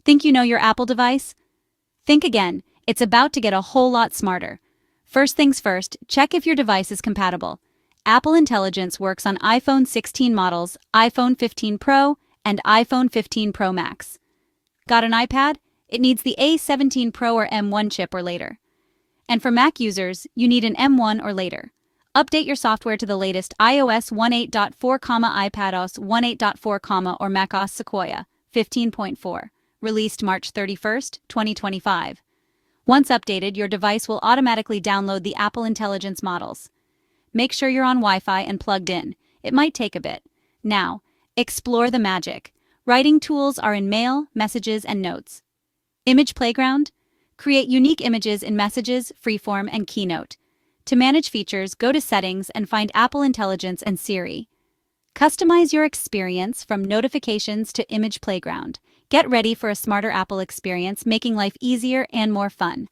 Think you know your Apple device? Think again, it's about to get a whole lot smarter. First things first, check if your device is compatible. Apple Intelligence works on iPhone 16 models, iPhone 15 Pro, and iPhone 15 Pro Max. Got an iPad? It needs the A17 Pro or M1 chip or later. And for Mac users, you need an M1 or later. Update your software to the latest iOS 18.4, iPadOS 18.4, or macOS Sequoia 15.4, released March 31st, 2025. Once updated, your device will automatically download the Apple Intelligence models. Make sure you're on Wi-Fi and plugged in. It might take a bit. Now, explore the magic. Writing tools are in Mail, Messages, and Notes. Image Playground? Create unique images in Messages, Freeform, and Keynote. To manage features, go to Settings and find Apple Intelligence and Siri. Customize your experience from notifications to Image Playground. Get ready for a smarter Apple experience, making life easier and more fun.